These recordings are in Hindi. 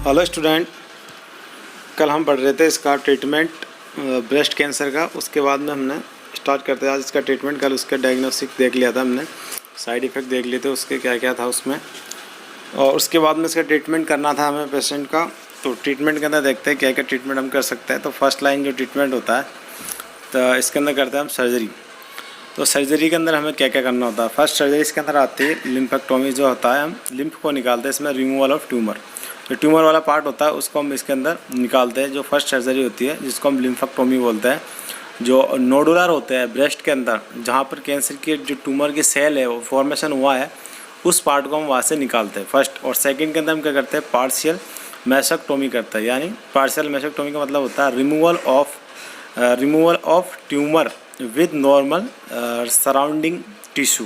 हेलो स्टूडेंट, कल हम पढ़ रहे थे इसका ट्रीटमेंट ब्रेस्ट कैंसर का। उसके बाद में हमने स्टार्ट करते हैं आज इसका ट्रीटमेंट। कल उसका डायग्नोस्टिक देख लिया था हमने, साइड इफ़ेक्ट देख लिए थे उसके क्या क्या था उसमें, और उसके बाद में इसका ट्रीटमेंट करना था हमें पेशेंट का। तो ट्रीटमेंट के अंदर देखते हैं क्या क्या ट्रीटमेंट हम कर सकते हैं। तो फर्स्ट लाइन जो ट्रीटमेंट होता है तो इसके अंदर करते हैं हम सर्जरी। तो सर्जरी के अंदर हमें क्या क्या करना होता है। फर्स्ट सर्जरी इसके अंदर आती है लिम्फेक्टोमी, जो होता है हम लिम्फ को निकालते हैं। इसमें रिमूवल ऑफ ट्यूमर, जो ट्यूमर वाला पार्ट होता है उसको हम इसके अंदर निकालते हैं। जो फर्स्ट सर्जरी होती है जिसको हम लिम्फेक्टोमी बोलते हैं। जो नोडुलर होते हैं ब्रेस्ट के अंदर, जहाँ पर कैंसर के जो ट्यूमर के सेल है वो फॉर्मेशन हुआ है, उस पार्ट को हम वहाँ से निकालते हैं फर्स्ट। और सेकेंड के अंदर हम क्या करते हैं, पार्शियल मैसेक्टोमी करते हैं। यानी पार्शियल मैसेक्टोमी का मतलब होता है removal of tumour with normal surrounding tissue.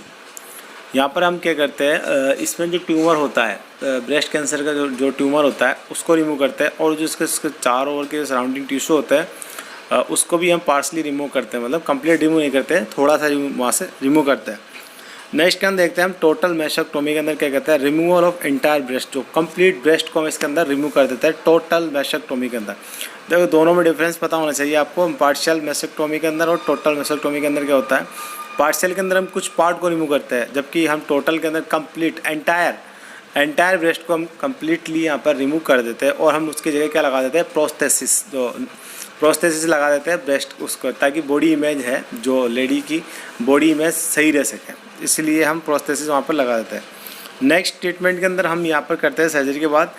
यहाँ पर हम क्या करते हैं, इसमें जो ट्यूमर होता है ब्रेस्ट कैंसर का जो ट्यूमर होता है उसको रिमूव करते हैं, और जो इसके चारों ओर के सराउंडिंग टिश्यू होते हैं उसको भी हम पार्शली रिमूव करते हैं। मतलब कंप्लीट रिमूव नहीं करते हैं, थोड़ा सा वहाँ से रिमूव करते हैं। नेक्स्ट के अंदर देखते हैं हम टोटल मैसेक्टोमी के अंदर क्या कहते हैं, रिमूवल ऑफ एंटायर ब्रेस्ट। जो कंप्लीट ब्रेस्ट को हम इसके अंदर रिमूव कर देते हैं टोटल मैसेक्टोमी के अंदर। देखो दोनों में डिफरेंस पता होना चाहिए आपको, पार्शियल मैसेक्टोमी के अंदर और टोटल मैसेक्टोमी के अंदर क्या होता है। पार्शियल के अंदर हम कुछ पार्ट को रिमूव करते हैं, जबकि हम टोटल के अंदर कंप्लीट एंटायर ब्रेस्ट को हम कम्प्लीटली यहाँ पर रिमूव कर देते हैं। और हम उसकी जगह क्या लगा देते हैं, प्रोस्थेसिस। जो प्रोस्थेसिस लगा देते हैं ब्रेस्ट उसको, ताकि बॉडी इमेज है जो लेडी की बॉडी इमेज सही रह सके, इसलिए हम प्रोस्थेसिस वहाँ पर लगा देते हैं। नेक्स्ट ट्रीटमेंट के अंदर हम यहाँ पर करते हैं सर्जरी के बाद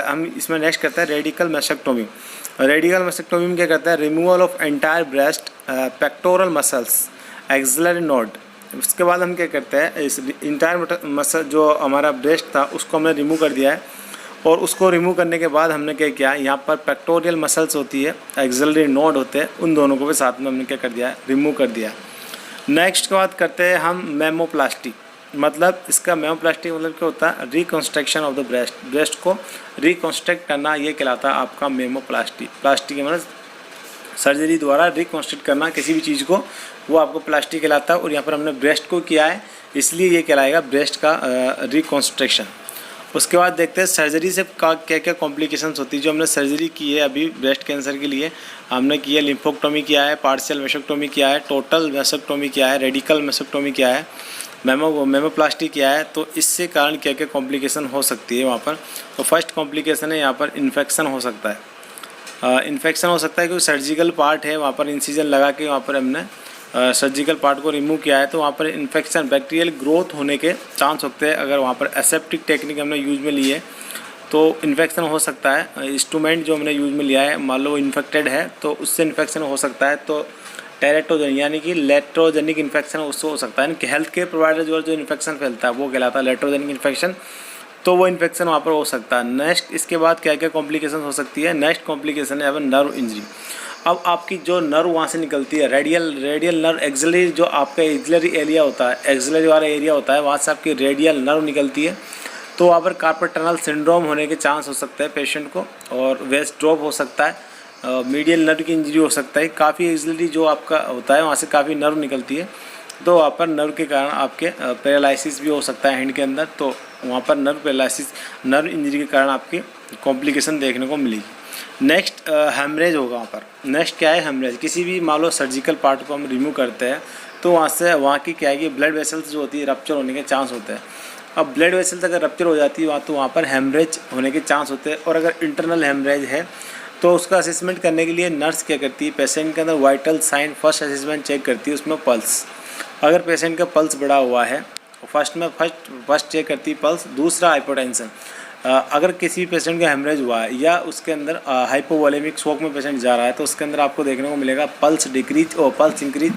हम इसमें नेक्स्ट करते हैं रेडिकल मैसेक्टोमी। रेडिकल मैसेक्टोमी में क्या करता है, removal of entire breast, pectoral muscles, axillary node. उसके बाद हम क्या करते हैं, इस इंटायर मसल जो हमारा ब्रेस्ट था उसको हमने रिमूव कर दिया है। और उसको रिमूव करने के बाद हमने क्या किया, यहाँ पर पेक्टोरियल मसल्स होती है, एक्सिलरी नोड होते हैं, उन दोनों को भी साथ में हमने क्या कर दिया है, रिमूव कर दिया है। नेक्स्ट के बाद करते हैं हम मेमोप्लास्टी। मतलब इसका मेमोप्लास्टी मतलब क्या होता है, रिकन्स्ट्रक्शन ऑफ द ब्रेस्ट को रिकन्स्ट्रक्ट करना, ये कहलाता है आपका मेमोप्लास्टी। प्लास्टी के मतलब सर्जरी द्वारा रिकन्स्ट्रक्ट करना किसी भी चीज़ को, वो आपको प्लास्टी कहलाता है। और यहाँ पर हमने ब्रेस्ट को किया है, इसलिए ये कहलाएगा ब्रेस्ट का रिकन्स्ट्रक्शन। उसके बाद देखते हैं सर्जरी से क्या क्या कॉम्प्लिकेशंस होती है। जो हमने सर्जरी की है अभी ब्रेस्ट कैंसर के लिए, हमने की है लिम्फोक्टोमी किया है, पार्शियल मैसेक्टोमी किया है, टोटल मैसेक्टोमी किया है, रेडिकल मैसेक्टोमी किया है, मेमोप्लास्टी किया है। तो इससे कारण क्या क्या कॉम्प्लिकेशन हो सकती है वहाँ पर। तो फर्स्ट कॉम्प्लिकेशन है यहाँ पर इन्फेक्शन हो सकता है। इन्फेक्शन हो सकता है क्योंकि सर्जिकल पार्ट है, वहाँ पर इंसिजन लगा के वहाँ पर हमने सर्जिकल पार्ट को रिमूव किया है, तो वहाँ पर इन्फेक्शन बैक्टीरियल ग्रोथ होने के चांस होते हैं। अगर वहाँ पर एसेप्टिक टेक्निक हमने यूज में ली है तो इन्फेक्शन हो सकता है। इंस्ट्रूमेंट जो हमने यूज में लिया है मान लो इन्फेक्टेड है तो उससे इन्फेक्शन हो सकता है। तो टेरेटोजेनिक यानी कि लेट्रोजेनिक इन्फेक्शन उससे हो सकता है। यानी कि हेल्थ केयर प्रोवाइडर जो इन्फेक्शन फैलता है वो कहलाता है लेट्रोजेनिक इन्फेक्शन। तो वो इन्फेक्शन वहाँ पर हो सकता है। नेक्स्ट इसके बाद क्या क्या कॉम्प्लिकेशन हो सकती है, नेक्स्ट कॉम्प्लिकेशन है अब नर्व इंजरी। अब आपकी जो नर्व वहाँ से निकलती है, रेडियल नर्व, एक्सिलरी जो आपका एक्सिलरी एरिया होता है, एक्सिलरी वाला एरिया होता है, वहाँ से आपकी रेडियल नर्व निकलती है। तो वहाँ पर कार्पल टनल सिंड्रोम होने के चांस हो सकते हैं पेशेंट को, और वेस्ट ड्रॉप हो सकता है, मीडियल नर्व की इंजरी हो सकता है। काफ़ी एक्सिलरी जो आपका होता है वहाँ से काफ़ी नर्व निकलती है, तो वहाँ पर नर्व के कारण आपके पैरालिसिस भी हो सकता है हैंड के अंदर। तो वहाँ पर नर्व पैरालिसिस, नर्व इंजरी के कारण आपकी कॉम्प्लिकेशन देखने को मिलेगी। नेक्स्ट हेमरेज होगा वहाँ पर। नेक्स्ट क्या है, हेमरेज। किसी भी मान लो सर्जिकल पार्ट को हम रिमूव करते हैं तो वहाँ की क्या है कि ब्लड वेसल्स जो होती है रप्चर होने के चांस होते हैं। अब ब्लड वेसल्स अगर रप्चर हो जाती है तो वहाँ पर हेमरेज होने के चांस होते हैं। और अगर इंटरनल हेमरेज है तो उसका असेसमेंट करने के लिए नर्स क्या करती है, पेशेंट के अंदर vital sign first assessment check करती है, उसमें पल्स। अगर पेशेंट का पल्स बढ़ा हुआ है फर्स्ट चेक करती है पल्स। दूसरा हाइपोटेंशन, अगर किसी पेशेंट का हेमरेज हुआ है या उसके अंदर हाइपोवोलेमिक शॉक में पेशेंट जा रहा है तो उसके अंदर आपको देखने को मिलेगा पल्स डिक्रीज और पल्स इंक्रीज,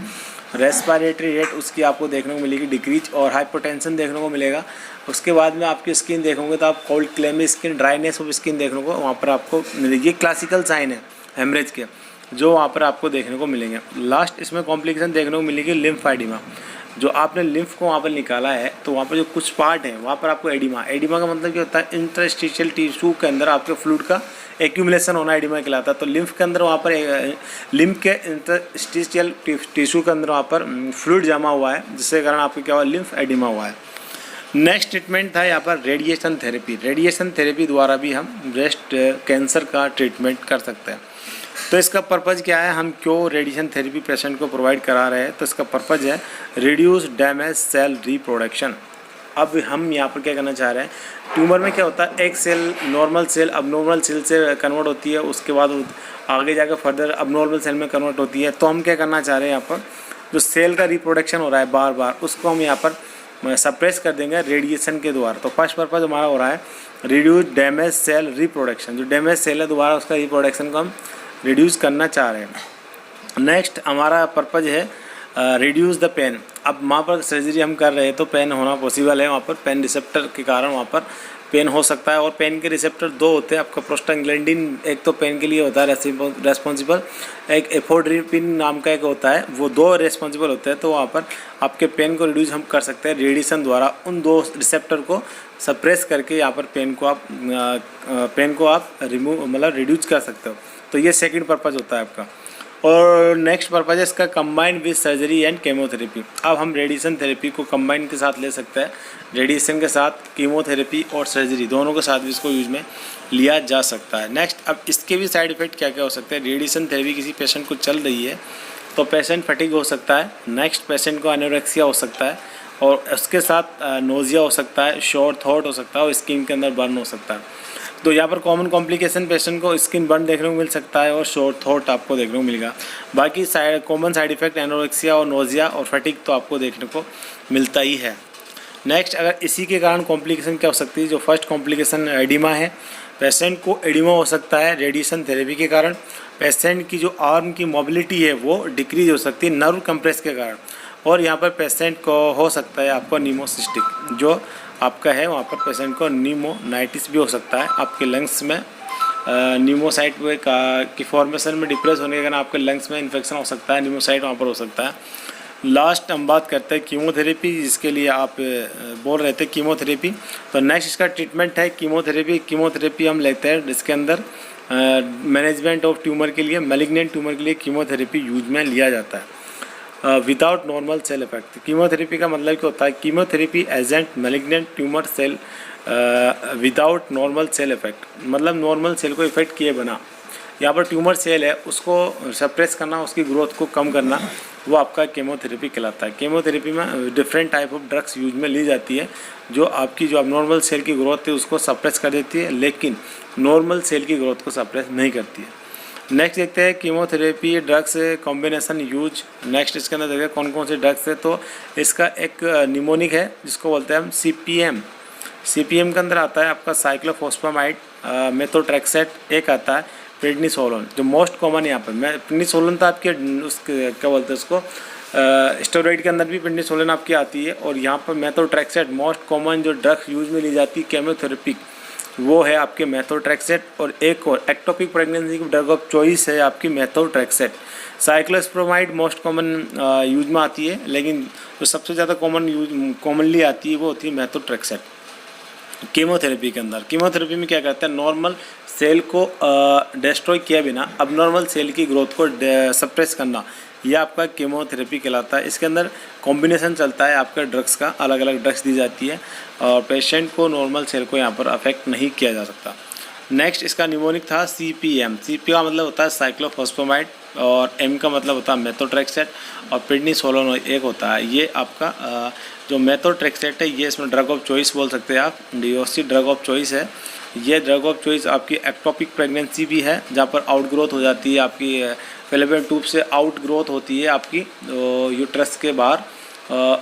रेस्पिरेटरी रेट उसकी आपको देखने को मिलेगी डिक्रीज, और हाइपोटेंशन देखने को मिलेगा। उसके बाद में आपकी स्किन देखोगे तो आप cold clammy skin, dryness of skin देखने को वहाँ पर आपको मिलेगी। ये क्लासिकल साइन है हेमरेज के जो वहाँ पर आपको देखने को मिलेंगे। लास्ट इसमें कॉम्प्लिकेशन देखने को मिलेगी लिम्फेडिमा। जो आपने लिम्फ को वहाँ पर निकाला है तो वहाँ पर जो कुछ पार्ट है वहाँ पर आपको एडिमा का मतलब क्या होता है, इंटरस्टिशियल टिश्यू के अंदर आपके फ्लूइड का एक्यूमुलेशन होना एडिमा कहलाता है। तो लिम्फ के अंदर वहाँ पर लिम्फ के इंटरस्टिशियल टिश्यू के अंदर वहाँ पर फ्लूइड जमा हुआ है, जिसके कारण आपको क्या हुआ, लिम्फ एडिमा हुआ है। नेक्स्ट ट्रीटमेंट था यहाँ पर रेडिएशन थेरेपी। रेडिएशन थेरेपी द्वारा भी हम ब्रेस्ट कैंसर का ट्रीटमेंट कर सकते हैं। तो इसका पर्पज़ क्या है, हम क्यों रेडिएशन थेरेपी पेशेंट को प्रोवाइड करा रहे हैं, तो इसका पर्पज़ है रिड्यूस डैमेज सेल रिप्रोडक्शन। अब हम यहाँ पर क्या करना चाह रहे हैं, ट्यूमर में क्या होता है, एक cell normal cell abnormal cell से कन्वर्ट होती है, उसके बाद आगे जाकर फर्दर अबनॉर्मल सेल में कन्वर्ट होती है। तो हम क्या करना चाह रहे हैं, यहाँ पर जो सेल का रिप्रोडक्शन हो रहा है बार बार, उसको हम यहाँ पर सप्रेस कर देंगे रेडिएशन के द्वारा। तो फर्स्ट पर्पज़ हमारा हो रहा है रिड्यूस डैमेज सेल रिप्रोडक्शन। जो डैमेज सेल है दोबारा उसका रिप्रोडक्शन को हम रिड्यूस करना चाह रहे हैं। नेक्स्ट हमारा पर्पज़ है रिड्यूस द पेन। अब वहाँ पर सर्जरी हम कर रहे हैं तो पेन होना पॉसिबल है, वहाँ पर पेन रिसेप्टर के कारण वहाँ पर पेन हो सकता है। और पेन के रिसेप्टर दो होते हैं आपका, प्रोस्टाग्लैंडिन एक तो पेन के लिए होता है रेस्पॉन्सिबल, एक एफोड्रिपिन नाम का एक होता है, वो दो रेस्पॉन्सिबल होते हैं। तो वहाँ पर आपके पेन को रिड्यूस हम कर सकते हैं रेडिएशन द्वारा, उन दो रिसेप्टर को सप्रेस करके यहाँ पर पेन को आप रिमूव मतलब रिड्यूस कर सकते हो। तो ये सेकंड पर्पज़ होता है आपका। और नेक्स्ट पर्पज़ है इसका combine with surgery and chemotherapy. अब हम रेडिएशन थेरेपी को कंबाइन के साथ ले सकते हैं, रेडिएशन के साथ कीमोथेरेपी और सर्जरी दोनों के साथ भी इसको यूज में लिया जा सकता है। नेक्स्ट, अब इसके भी साइड इफ़ेक्ट क्या क्या हो सकते हैं। रेडिएशन थेरेपी किसी पेशेंट को चल रही है तो पेशेंट फटीग हो सकता है, नेक्स्ट पेशेंट को एनोरेक्सिया हो सकता है, और उसके साथ नोजिया हो सकता है, शॉर्ट थॉट हो सकता है, और स्किन के अंदर बर्न हो सकता है। तो यहाँ पर कॉमन कॉम्प्लिकेशन पेशेंट को स्किन बर्न देखने को मिल सकता है और शॉर्ट थॉट आपको देखने को मिलेगा। बाकी कॉमन साइड इफेक्ट एनोरेक्सिया और नोजिया और फटीग तो आपको देखने को मिलता ही है। नेक्स्ट, अगर इसी के कारण कॉम्प्लिकेशन क्या हो सकती है, जो फर्स्ट कॉम्प्लिकेशन एडिमा है, पेशेंट को एडिमा हो सकता है रेडिएशन थेरेपी के कारण। पेशेंट की जो आर्म की मोबिलिटी है वो डिक्रीज हो सकती है नर्व कंप्रेस के कारण। और यहाँ पर पेशेंट को हो सकता है आपको नीमोसिस्टिक जो आपका है, वहाँ पर पेशेंट को नीमोनाइटिस भी हो सकता है। आपके लंग्स में नीमोसाइट की फॉर्मेशन में डिप्रेस होने के कारण आपके लंग्स में इन्फेक्शन हो सकता है, नीमोसाइट वहाँ पर हो सकता है। लास्ट हम बात करते हैं कीमोथेरेपी, जिसके लिए आप बोल रहे थे कीमोथेरेपी। तो नेक्स्ट इसका ट्रीटमेंट है कीमोथेरेपी। कीमोथेरेपी हम लेते हैं इसके अंदर मैनेजमेंट ऑफ ट्यूमर के लिए, मैलिग्नेंट ट्यूमर के लिए कीमोथेरेपी यूज में लिया जाता है without normal cell effect. Chemotherapy का मतलब क्या होता है, chemotherapy agent malignant tumour cell without normal cell effect, मतलब नॉर्मल सेल को इफेक्ट किए बिना। यहाँ पर ट्यूमर सेल है उसको सप्रेस करना, उसकी ग्रोथ को कम करना, वो आपका केमोथेरेपी कहलाता है। केमोथेरेपी में different type of drugs use में ली जाती है जो आपकी जो अबनॉर्मल सेल की ग्रोथ है उसको सप्रेस कर देती है, लेकिन नॉर्मल सेल की ग्रोथ को सप्रेस नहीं करती है। नेक्स्ट देखते हैं chemotherapy drugs combination use. Next इसके अंदर देखते हैं कौन कौन से ड्रग्स है। तो इसका एक निमोनिक है जिसको बोलते हैं हम CPM। CPM के अंदर आता है आपका साइक्लोफॉस्फेमाइड, मेथोट्रेक्सेट, एक आता है प्रेडनिसोलोन जो मोस्ट कॉमन यहाँ पर। प्रेडनिसोलोन तो आपके उसके क्या बोलते हैं उसको स्टेरॉइड के अंदर भी प्रेडनिसोलोन आपकी आती है, और यहाँ पर मेथोट्रेक्सेट मोस्ट कॉमन जो ड्रग्स यूज में ली जाती है केमोथेरेपी वो है आपके मेथोट्रेक्सेट। और एक और एक्टोपिक प्रेगनेंसी की ड्रग ऑफ चॉइस है आपकी मेथोट्रेक्सेट। साइक्लोस्प्रोमाइड मोस्ट कॉमन यूज में आती है, लेकिन जो सबसे ज़्यादा कॉमनली आती है वो होती है मेथोट्रेक्सेट कीमोथेरेपी के अंदर। कीमोथेरेपी में क्या करता है, नॉर्मल सेल को डिस्ट्रॉय किया बिना अबनॉर्मल सेल की ग्रोथ को सप्रेस करना, यह आपका कीमोथेरेपी कहलाता है। इसके अंदर कॉम्बिनेशन चलता है आपका ड्रग्स का, अलग अलग ड्रग्स दी जाती है और पेशेंट को नॉर्मल सेल को यहाँ पर अफेक्ट नहीं किया जा सकता। नेक्स्ट इसका निमोनिक था CPM। CP का मतलब होता है साइक्लोफॉस्फेमाइड और M का मतलब होता है मेथोट्रेक्सेट और प्रेडनिसोलोन एक होता है। ये आपका जो मेथोट्रेक्सेट है ये इसमें ड्रग ऑफ चॉइस बोल सकते हैं आप, DOC ड्रग ऑफ चॉइस है। ये ड्रग ऑफ चॉइस आपकी एक्टोपिक प्रेगनेंसी भी है जहाँ पर आउट ग्रोथ हो जाती है, आपकी फेलोपियन ट्यूब से आउट ग्रोथ होती है आपकी यूट्रस के बाहर,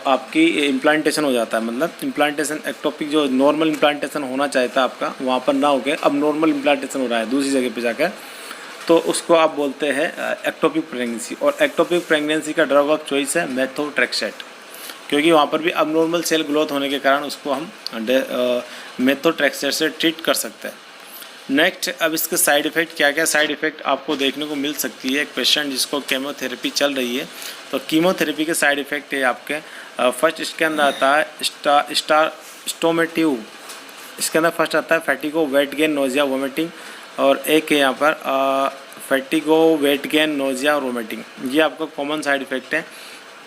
आपकी इम्प्लांटेशन हो जाता है। मतलब इम्प्लांटेशन एक्टोपिक जो नॉर्मल इम्प्लांटेशन होना चाहता है आपका वहाँ पर ना हो गया, अब नॉर्मल इम्प्लांटेशन हो रहा है दूसरी जगह पे जाकर, तो उसको आप बोलते हैं एक्टोपिक प्रेगनेंसी। और एक्टोपिक प्रेगनेंसी का ड्रग ऑफ चॉइस है मेथोट्रेक्सेट, क्योंकि वहाँ पर भी अबनॉर्मल सेल ग्रोथ होने के कारण उसको हम मेथोट्रेक्सेट से ट्रीट कर सकते हैं। नेक्स्ट, अब इसके साइड इफ़ेक्ट क्या क्या साइड इफ़ेक्ट आपको देखने को मिल सकती है। एक पेशेंट जिसको केमोथेरेपी चल रही है तो कीमोथेरेपी के साइड इफ़ेक्ट है आपके फर्स्ट इसके अंदर आता है स्टोमेटिव, इसके अंदर फर्स्ट आता है फैटिगो, वेट गेन, नोजिया, वोमिटिंग, और एक है यहाँ पर फैटिगो, वेट गेन, नोजिया और वोमिटिंग, ये आपका कॉमन साइड इफ़ेक्ट है।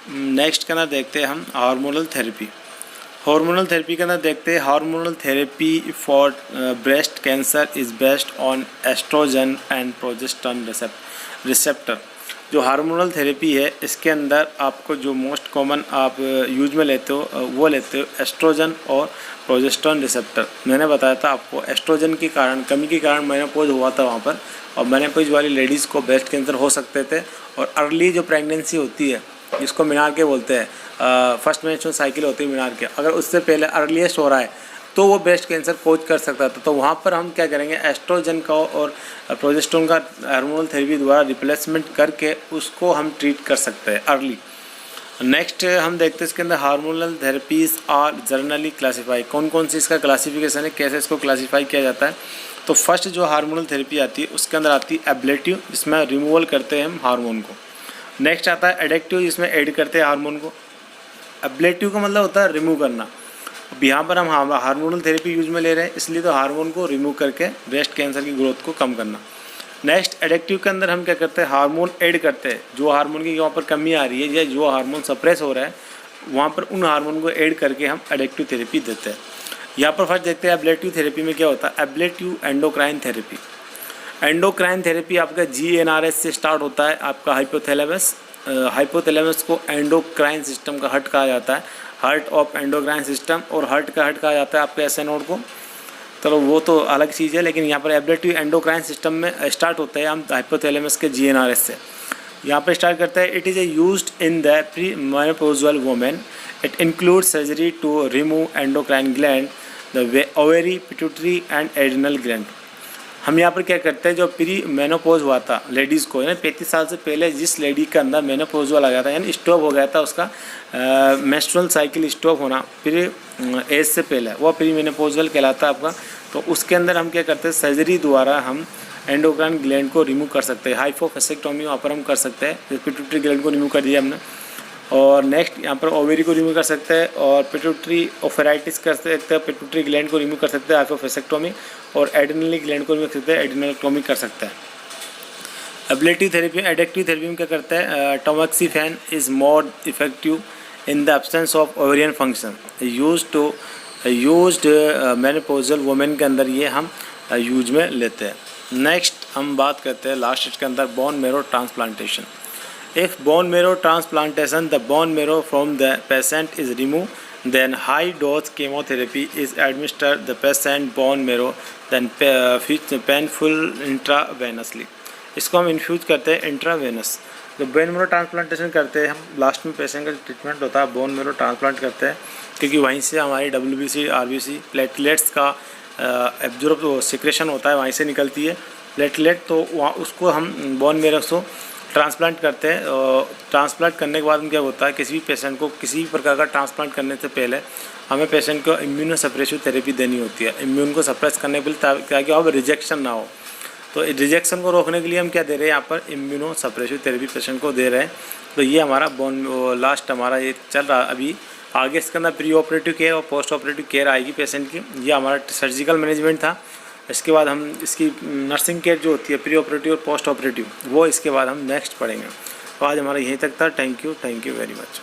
नेक्स्ट के अंदर देखते हैं हम हार्मोनल थेरेपी। हार्मोनल थेरेपी के अंदर देखते हैं, hormonal therapy for breast cancer is based on oestrogen and progesterone receptor. जो हार्मोनल थेरेपी है इसके अंदर आपको जो मोस्ट कॉमन आप यूज में लेते हो वो लेते हो एस्ट्रोजन और प्रोजेस्टेरोन रिसेप्टर। मैंने बताया था आपको एस्ट्रोजन के कारण, कमी के कारण मेनोपॉज हुआ था वहाँ पर, और मेनोपॉज वाली लेडीज़ को ब्रेस्ट कैंसर हो सकते थे। और अर्ली जो प्रेगनेंसी होती है जिसको मीनार के बोलते हैं, फर्स्ट मेंस्ट्रुअल साइकिल होती है मीनार के, अगर उससे पहले अर्लीस्ट हो रहा है तो वो ब्रेस्ट कैंसर कोज कर सकता था। तो वहाँ पर हम क्या करेंगे, एस्ट्रोजन का और प्रोजेस्टेरोन का हार्मोनल थेरेपी द्वारा रिप्लेसमेंट करके उसको हम ट्रीट कर सकते हैं अर्ली। नेक्स्ट हम देखते हैं इसके अंदर hormonal therapies are generally classify. कौन कौन सी इसका क्लासिफिकेशन है, कैसे इसको क्लासीफाई किया जाता है। तो फर्स्ट जो हार्मोनल थेरेपी आती है उसके अंदर आती है एब्लेटिव, जिसमें रिमूवल करते हैं हम हार्मोन को। नेक्स्ट आता है एडेक्टिव, जिसमें ऐड करते हैं हार्मोन को। एब्लेटिव का मतलब होता है रिमूव करना। अब यहाँ पर हम हार्मोनल थेरेपी यूज में ले रहे हैं, इसलिए तो हार्मोन को रिमूव करके ब्रेस्ट कैंसर की ग्रोथ को कम करना। नेक्स्ट एडेक्टिव के अंदर हम क्या करते हैं, हार्मोन ऐड करते हैं। जो हार्मोन की वहाँ पर कमी आ रही है या जो हार्मोन सप्रेस हो रहा है वहाँ पर उन हार्मोन को ऐड करके हम एडेक्टिव थेरेपी देते हैं। यहाँ पर फर्स्ट देखते हैं एब्लेटिव थेरेपी में क्या होता है। Ablative endocrine therapy. Endocrine therapy आपका GnRH से स्टार्ट होता है, आपका हाइपोथैलेमस। हाइपोथैलेमस को एंडोक्राइन सिस्टम का हर्ट कहा जाता है, हार्ट ऑफ एंडोक्राइन सिस्टम, और हार्ट का हर्ट कहा जाता है आपके SN नोड को। तो वो तो अलग चीज़ है, लेकिन यहाँ पर एब्लेटिव एंडोक्राइन सिस्टम में स्टार्ट होता है हम हाइपोथैलेमस के GnRH से। यहाँ पर स्टार्ट करता है। It is used in the pre menopausal women. It includes surgery to remove endocrine gland, the ovary, pituitary and adrenal gland. हम यहाँ पर क्या करते हैं, जो प्री मेनोपॉज हुआ था लेडीज़ को, यानी 35 साल से पहले जिस लेडी के अंदर मेनोपॉज हुआ लगा था, यानी स्टॉप हो गया था उसका मेंस्ट्रुअल साइकिल स्टॉप होना प्री एज से पहले, वो प्री मेनोपॉजल कहलाता है आपका। तो उसके अंदर हम क्या करते हैं, सर्जरी द्वारा हम एंडोक्राइन ग्लैंड को रिमूव कर सकते हैं। हाइपोफेसेक्टोमी वहाँ पर हम कर सकते हैं, पिट्यूटरी ग्लैंड को रिमूव कर दिया हमने। और नेक्स्ट यहाँ पर ओवेरी को रिमूव कर सकते हैं, और पिट्यूटरी ओफेराइटिस कर सकते हैं, पिट्यूटरी ग्लैंड को रिमूव कर सकते हैं हाइपोफेसेक्टोमी, और एड्रिनल ग्लैंड को रिमूव कर सकते हैं, एड्रिनलक्टोमी कर सकते हैं। एब्लेटिव थेरेपी, एडेक्टिव थेरेपी में क्या करते हैं, tamoxifen is more effective in the absence of ovarian function, used menopausal women के अंदर ये हम यूज में लेते हैं। नेक्स्ट हम बात करते हैं लास्ट स्टेज के अंदर bone marrow transplantation. If bone marrow transplantation, the bone marrow from the patient is removed, then high dose chemotherapy is administered the patient bone marrow, then painful intravenously। इसको हम इन्फ्यूज करते हैं इंट्रावेनस। जब बोन मैरो ट्रांसप्लांटेशन करते हैं हम, लास्ट में पेशेंट का ट्रीटमेंट होता है बोन मैरो ट्रांसप्लांट करते हैं, क्योंकि वहीं से हमारी WBC RBC प्लेटलेट्स का एब्जॉर्ब सिक्रेशन होता है, वहीं से निकलती है प्लेटलेट। तो वहाँ उसको हम बोन मैरो को ट्रांसप्लांट करते हैं। ट्रांसप्लांट करने के बाद में क्या होता है, किसी भी पेशेंट को किसी भी प्रकार का ट्रांसप्लांट करने से पहले हमें पेशेंट को इम्यूनो सप्रेसिव थेरेपी देनी होती है, इम्यून को सप्रेस करने के लिए, ताकि अब रिजेक्शन ना हो। तो रिजेक्शन को रोकने के लिए हम क्या दे रहे हैं, यहाँ पर इम्यूनो सप्रेसिव थेरेपी पेशेंट को दे रहे हैं। तो ये हमारा लास्ट हमारा ये चल रहा है अभी। आगे इसके अंदर प्री ऑपरेटिव केयर और पोस्ट ऑपरेटिव केयर आएगी पेशेंट की। ये हमारा सर्जिकल मैनेजमेंट था। इसके बाद हम इसकी नर्सिंग केयर जो होती है प्री ऑपरेटिव और पोस्ट ऑपरेटिव, वो इसके बाद हम नेक्स्ट पढ़ेंगे। तो आज हमारा यहीं तक था। Thank you very much.